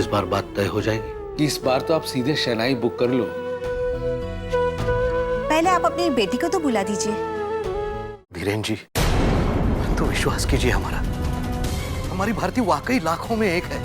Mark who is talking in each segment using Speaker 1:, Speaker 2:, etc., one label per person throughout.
Speaker 1: इस बार बात तय हो जाएगी?
Speaker 2: इस बार तो आप सीधे शहनाई बुक कर लो।
Speaker 3: पहले आप अपनी बेटी को तो बुला दीजिए।
Speaker 1: धीरेन जी, तो विश्वास कीजिए हमारा, हमारी भारती वाकई लाखों में एक है।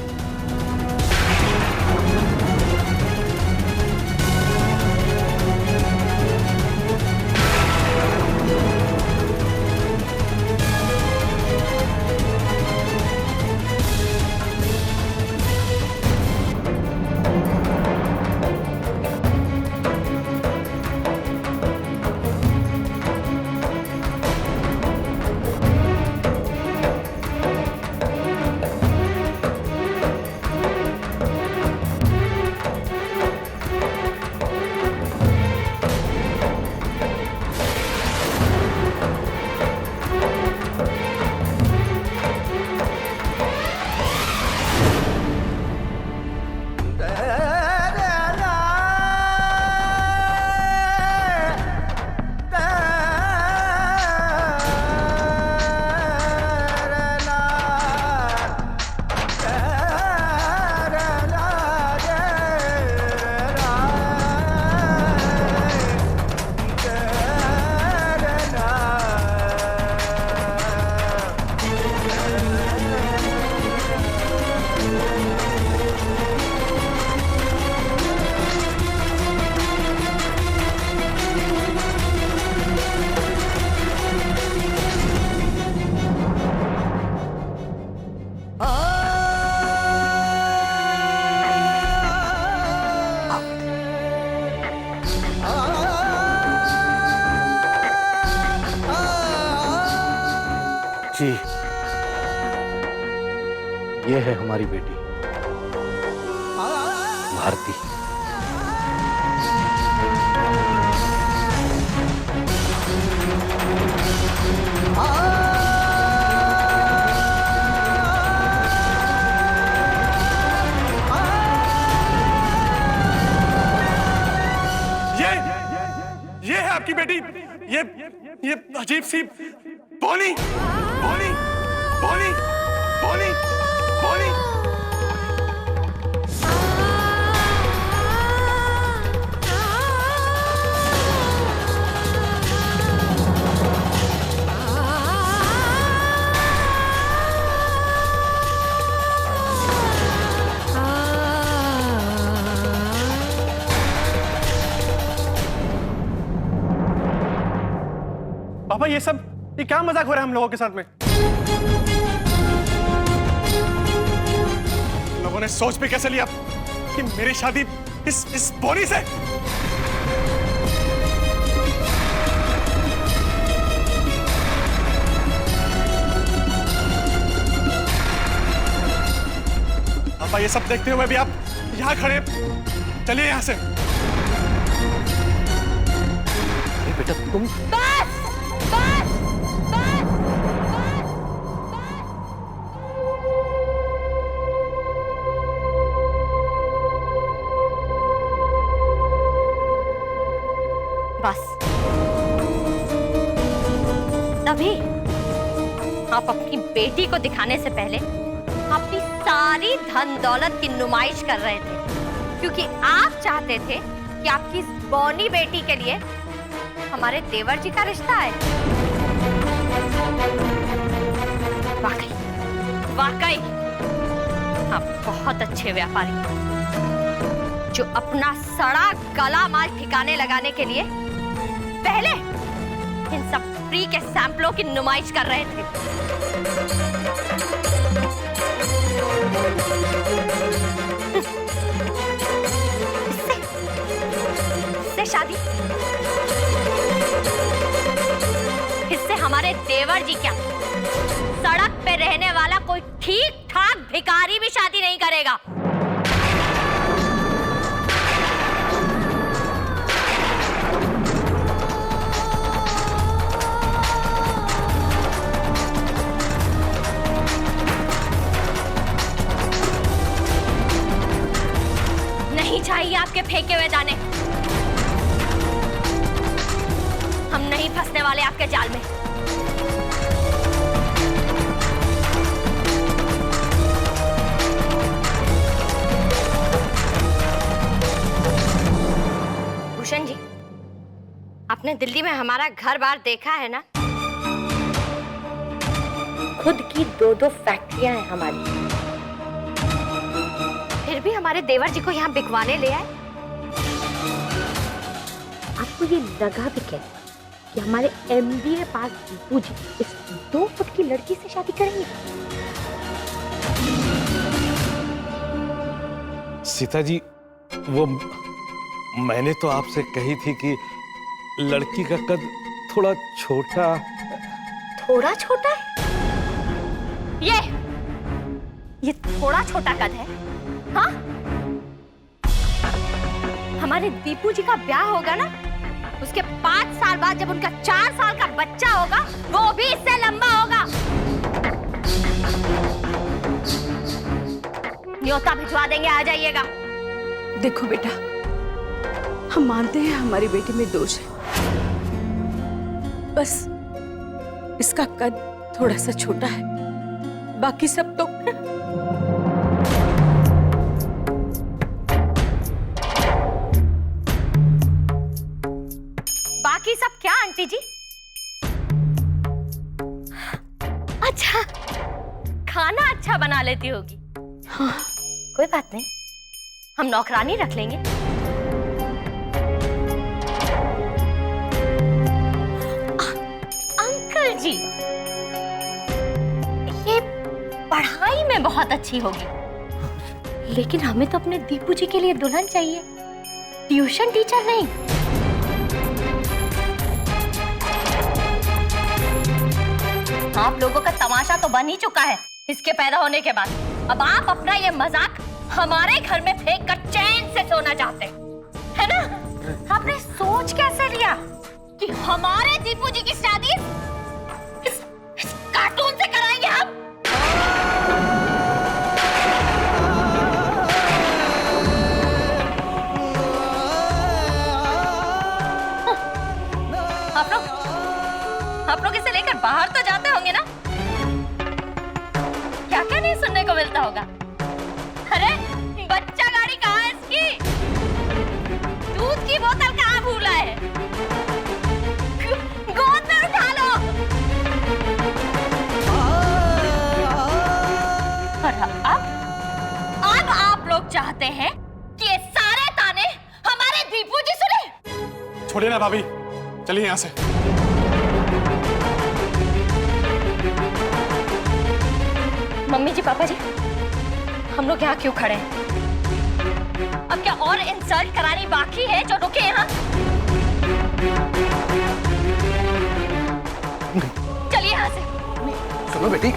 Speaker 1: जी, ये है हमारी बेटी भारती।
Speaker 4: ये है आपकी बेटी। ये अजीब सी बोली बोली बोली बोली बोली। पापा ये क्या मजाक हो रहा है हम लोगों के साथ में? लोगों ने सोच भी कैसे लिया कि मेरी शादी इस बोनी से? पापा ये सब देखते हुए भी आप यहाँ खड़े, चलिए यहाँ से।
Speaker 1: बेटा तुम
Speaker 5: बस बस बस बस तभी आप अपनी बेटी को दिखाने से पहले अपनी सारी धन दौलत की नुमाइश कर रहे थे, क्योंकि आप चाहते थे कि आपकी इस बौनी बेटी के लिए हमारे देवर जी का रिश्ता है। वाकई वाकई आप बहुत अच्छे व्यापारी, जो अपना सड़ा गला माल ठिकाने लगाने के लिए पहले इन सब फ्री के सैंपलों की नुमाइश कर रहे थे। इससे शादी, इससे हमारे देवर जी क्या, सड़क पे रहने वाला कोई ठीक ठाक भिखारी भी शादी नहीं करेगा। नहीं चाहिए आपके फेंके हुए दाने। हम नहीं फंसने वाले आपके जाल में। आपने दिल्ली में हमारा घर बार देखा है ना? खुद की 2-2 फैक्ट्रियां हैं हमारी, फिर भी हमारे देवर जी को यहाँ बिकवाने ले आए। आपको ये लगा भी क्या कि हमारे MBA पास दीपू जी इस 2 फुट की लड़की से शादी करेंगे?
Speaker 2: सीता जी, वो मैंने तो आपसे कही थी कि लड़की का कद थोड़ा छोटा।
Speaker 5: थोड़ा छोटा है? ये थोड़ा छोटा कद है? हाँ? हमारे दीपू जी का ब्याह होगा ना, उसके 5 साल बाद जब उनका 4 साल का बच्चा होगा, वो भी इससे लंबा होगा। न्योता भिजवा देंगे, आ जाइएगा।
Speaker 6: देखो बेटा, हम मानते हैं हमारी बेटी में दोष है, बस इसका कद थोड़ा सा छोटा है, बाकी सब तो
Speaker 5: बाकी सब क्या आंटी जी? अच्छा, खाना अच्छा बना लेती होगी।
Speaker 6: हाँ।
Speaker 5: कोई बात नहीं, हम नौकरानी रख लेंगे। अंकल जी, ये पढ़ाई में बहुत अच्छी होगी, लेकिन हमें तो अपने दीपू जी के लिए दुल्हन चाहिए, ट्यूशन टीचर नहीं। आप लोगों का तमाशा तो बन ही चुका है इसके पैदा होने के बाद। अब आप अपना ये मजाक हमारे घर में फेंक कर चैन से सोना चाहते है ना? आपने सोच कैसे लिया कि हमारे दीपू जी की शादी इस कार्टून से कराएंगे हम? आप लोग इसे लेकर बाहर तो जाते होंगे ना? क्या क्या नहीं सुनने को मिलता होगा। अरे बच्चा गाड़ी कहाँ है इसकी? दूध की बोतल कहाँ भूला है? गोद में उठा लो। और अब आप लोग चाहते हैं कि ये सारे ताने हमारे दीपू जी सुने?
Speaker 4: छोड़िए ना भाभी, चलिए यहाँ से।
Speaker 5: मम्मी जी, पापा जी, हम लोग यहाँ क्यों खड़े हैं? अब क्या और इंसल्ट करानी बाकी है जो रुके यहाँ? चलिए यहाँ से।
Speaker 1: सुनो बेटी,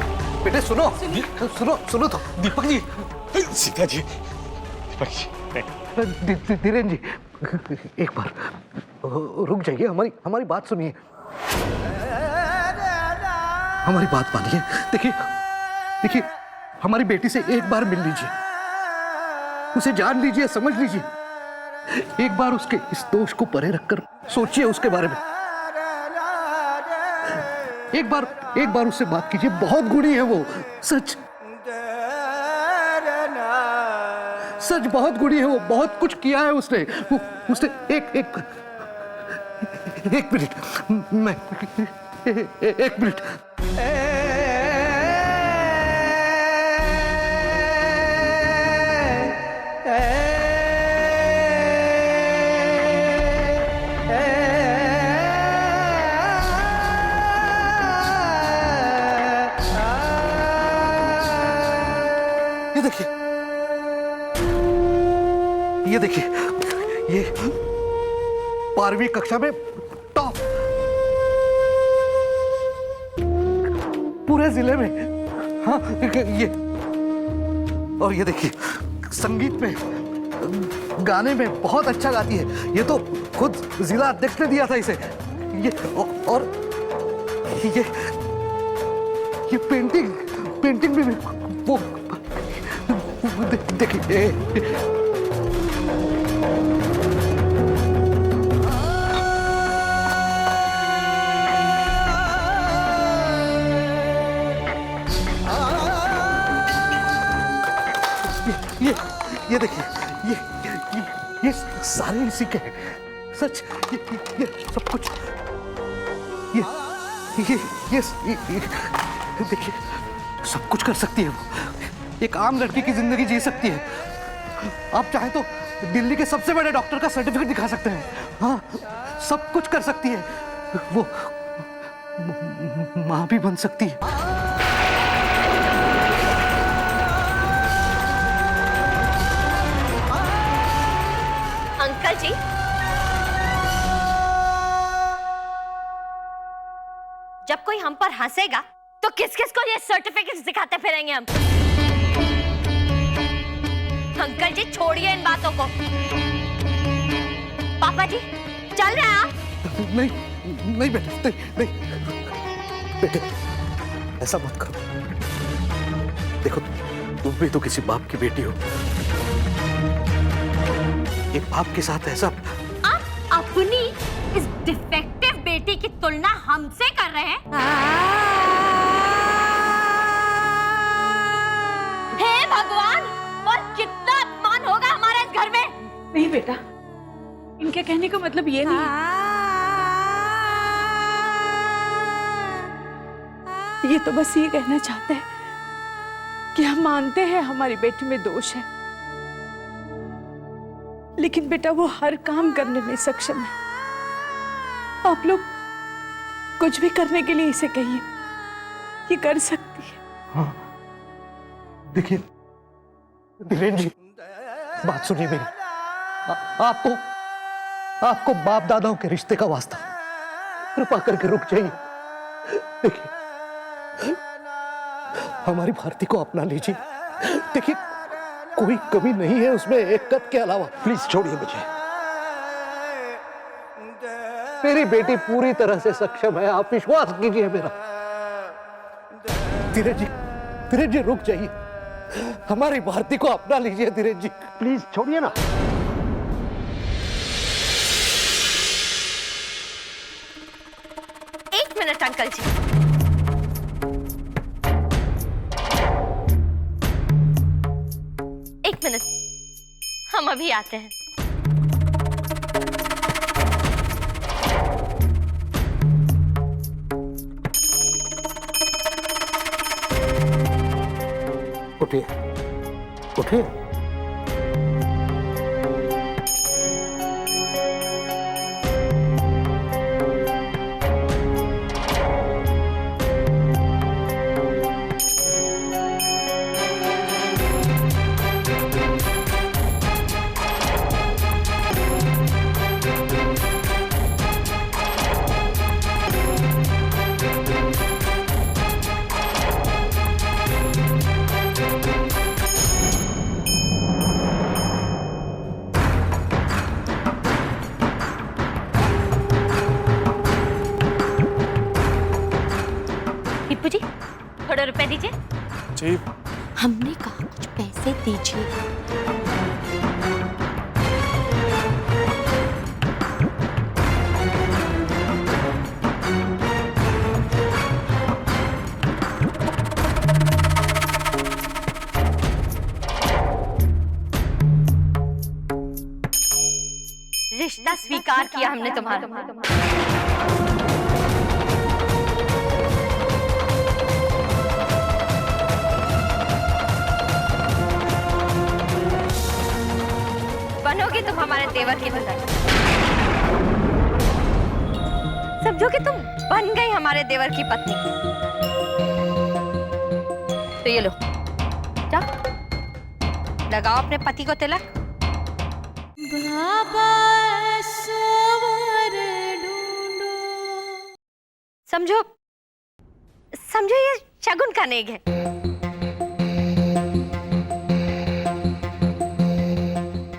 Speaker 1: बेटे सुनो, सुनो तो।
Speaker 2: दीपक जी,
Speaker 4: सीता जी,
Speaker 1: धीरेन जी, एक बार रुक जाइए, हमारी बात सुनिए, हमारी बात मानिए। देखिए, हमारी बेटी से एक बार मिल लीजिए, उसे जान लीजिए, समझ लीजिए, एक बार उसके इस दोष को परे रखकर सोचिए उसके बारे में। एक बार उससे बात कीजिए, बहुत गुणी है वो, सच बहुत गुणी है वो, बहुत कुछ किया है उसने। एक मिनट ये देखिए, ये 12वीं कक्षा में टॉप पूरे जिले में। हाँ, ये और ये देखिए, संगीत में, गाने में बहुत अच्छा गाती है। ये तो खुद जिला अध्यक्ष ने दिया था इसे। ये और ये पेंटिंग भी वो देखिए। ये देखिए, ये सारे इसी के हैं, सच ये सब कुछ ये देखिए, सब कुछ कर सकती है वो। एक आम लड़की की जिंदगी जी सकती है। आप चाहें तो दिल्ली के सबसे बड़े डॉक्टर का सर्टिफिकेट दिखा सकते हैं। हाँ, सब कुछ कर सकती है वो। मां भी बन सकती है।
Speaker 5: अंकल जी, जब कोई हम पर हंसेगा तो किस किस को ये सर्टिफिकेट्स दिखाते फिरेंगे हम? अंकल जी छोड़िए इन बातों को। पापा जी चल रहे हैं आप?
Speaker 1: नहीं नहीं बेटे, नहीं बेटे, ऐसा मत करो। देखो, तुम भी तो किसी बाप की बेटी हो। एक बाप के साथ ऐसा
Speaker 5: आप अपनी इस डिफेक्टिव बेटी की तुलना हमसे कर रहे हैं? हे भगवान, और कितना अपमान होगा हमारे इस घर में।
Speaker 6: नहीं बेटा, इनके कहने का मतलब ये नहीं है। ये तो बस ये कहना चाहते हैं कि हम मानते हैं हमारी बेटी में दोष है, लेकिन बेटा वो हर काम करने में सक्षम है। आप लोग कुछ भी करने के लिए इसे कहिए, ये कर सकती है।
Speaker 1: हाँ, देखिए धीरेन जी, बात सुनिए मेरी। आपको बाप दादाओं के रिश्ते का वास्ता, कृपा करके रुक जाइए। देखिए, हमारी भारती को अपना लीजिए। देखिए, कोई कमी नहीं है उसमें एक कद के अलावा। प्लीज छोड़िए मुझे। मेरी बेटी पूरी तरह से सक्षम है, आप विश्वास कीजिए मेरा। धीरेन जी रुक जाइए। हमारी भारती को अपना लीजिए धीरेन जी, प्लीज छोड़िए ना।
Speaker 5: एक मिनट अंकल जी। एक मिनट, हम अभी आते हैं।
Speaker 1: उठिए, उठिए।
Speaker 5: टीपू जी, थोड़े रुपए दीजिए।
Speaker 4: जी
Speaker 5: हमने कहा कुछ पैसे दीजिए। रिश्ता स्वीकार किया हमने तुम्हारा। बनोगी तुम हमारे देवर की दुल्हन। समझो कि तुम बन गई हमारे देवर की पत्नी। तो ये लो, जाओ लगाओ अपने पति को तिलक। समझो समझो ये शगुन का नेग है।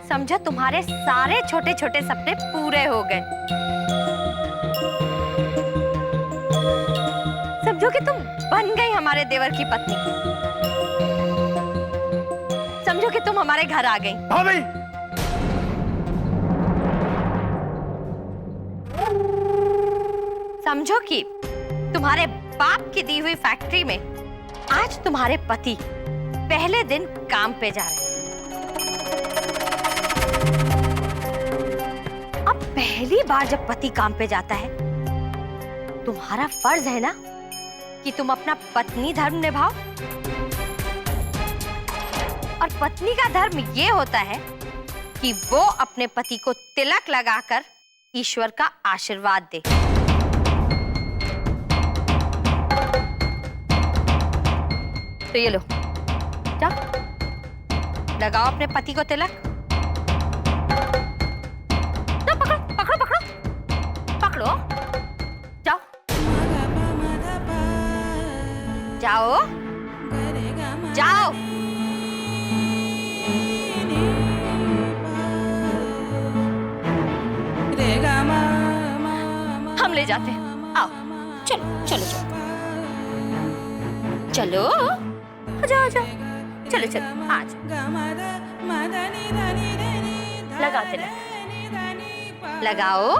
Speaker 5: समझो तुम्हारे सारे छोटे छोटे सपने पूरे हो गए। समझो कि तुम बन गई हमारे देवर की पत्नी। समझो कि तुम हमारे घर आ गई।
Speaker 4: भाभी,
Speaker 5: समझो कि तुम्हारे बाप की दी हुई फैक्ट्री में आज तुम्हारे पति पहले दिन काम पे जा रहे हैं। अब पहली बार जब पति काम पे जाता है, तुम्हारा फर्ज है ना कि तुम अपना पत्नी धर्म निभाओ। और पत्नी का धर्म ये होता है कि वो अपने पति को तिलक लगाकर ईश्वर का आशीर्वाद दे। तो ये लो, जाओ लगाओ अपने पति को तिलक। जाओ, पकड़ो पकड़ो पकड़ो पकड़ो, जाओ जाओ जाओ। हम ले जाते हैं, आओ चलो चलो चलो चलो, आ जाओ आ जाओ, चलो चलो आ जाओ। लगाओ तिलक, लगाओ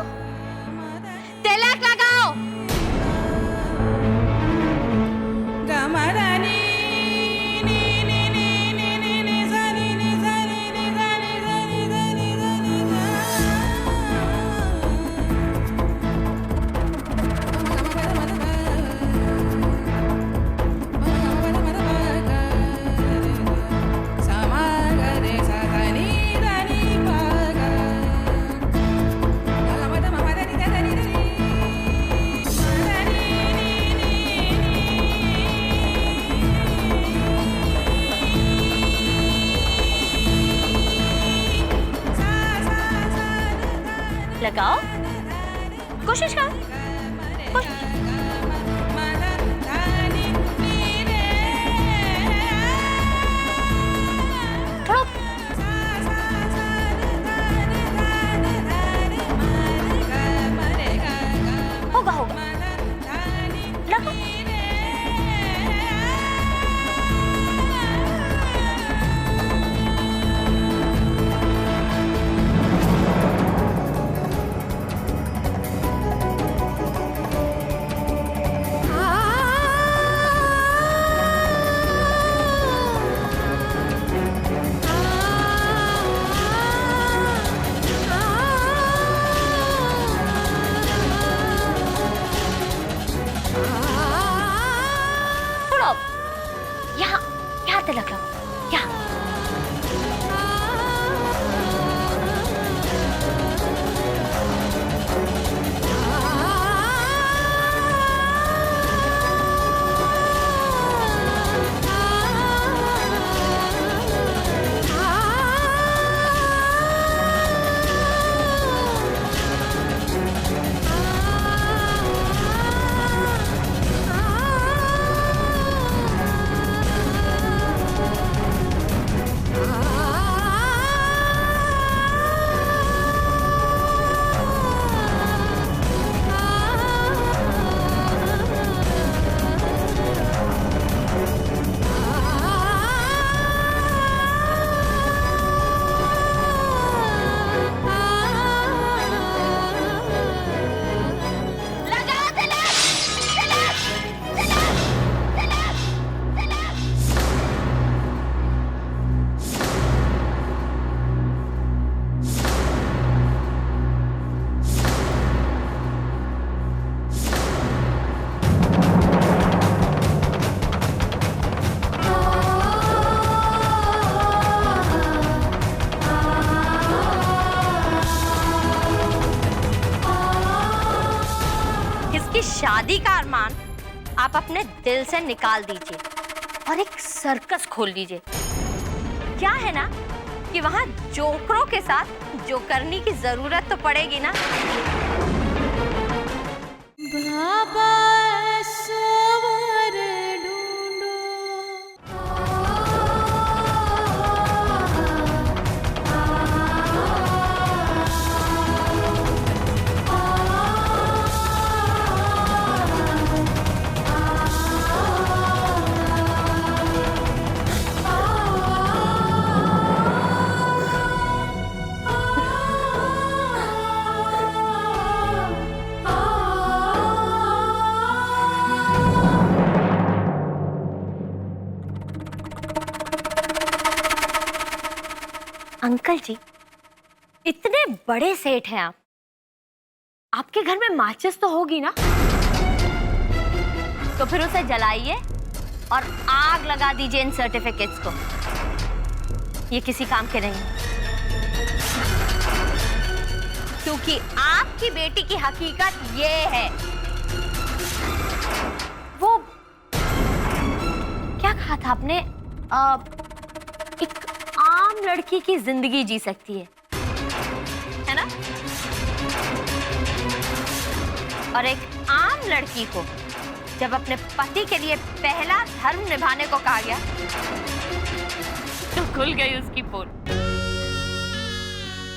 Speaker 5: तिलक लगाओ। लगाओ, कोशिश करो, कोशिश। थोड़ा होगा होगा, लगाओ। यहाँ तिलक लगाओ, यहाँ। शादी का अरमान आप अपने दिल से निकाल दीजिए और एक सर्कस खोल लीजिए। क्या है ना कि वहां जोकरों के साथ जोकरनी की जरूरत तो पड़ेगी ना। बाबा सवर ढूंढो, अंकल जी इतने बड़े सेठ हैं आप, आपके घर में माचिस तो होगी ना, तो फिर उसे जलाइए और आग लगा दीजिए इन सर्टिफिकेट्स को। ये किसी काम के नहीं, क्योंकि आपकी बेटी की हकीकत ये है। वो क्या कहा था आपने? एक आम लड़की की जिंदगी जी सकती है ना? और एक आम लड़की को जब अपने पति के लिए पहला धर्म निभाने को कहा गया तो खुल गई उसकी पोल।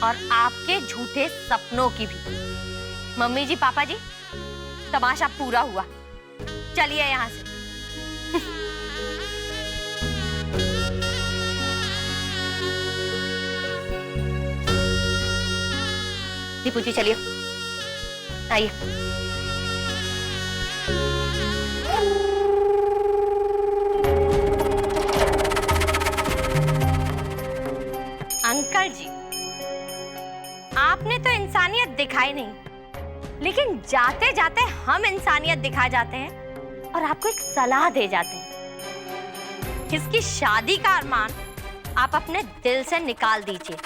Speaker 5: और आपके झूठे सपनों की भी। मम्मी जी, पापा जी, तमाशा पूरा हुआ, चलिए यहां से। दीपू जी चलिए, आइए। अंकल जी, आपने तो इंसानियत दिखाई नहीं, लेकिन जाते जाते हम इंसानियत दिखा जाते हैं और आपको एक सलाह दे जाते हैं। इसकी शादी का अरमान आप अपने दिल से निकाल दीजिए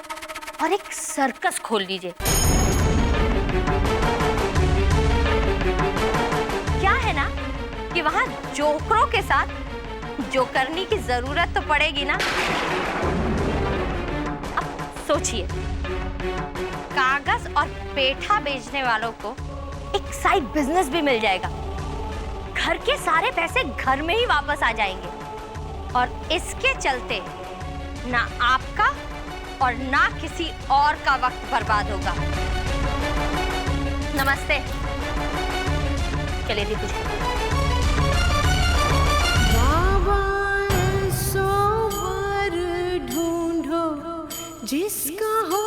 Speaker 5: और एक सर्कस खोल लीजिए। क्या है ना कि वहां जोकरों के साथ जोकरनी की जरूरत तो पड़ेगी ना। अब सोचिए, कागज और पेठा बेचने वालों को एक साइड बिजनेस भी मिल जाएगा। घर के सारे पैसे घर में ही वापस आ जाएंगे और इसके चलते ना आपका और ना किसी और का वक्त बर्बाद होगा। नमस्ते, चलिए दीपू जी।
Speaker 7: ढूंढो जिसका हो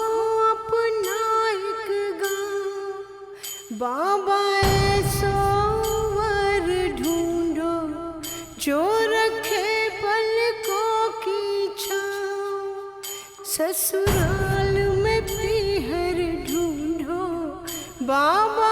Speaker 7: अपना एक गाँव, बाबा ऐसो वर ढूंढो जो रखे पलकों की छाँव, ससुराल में पीहर ढूंढो बाबा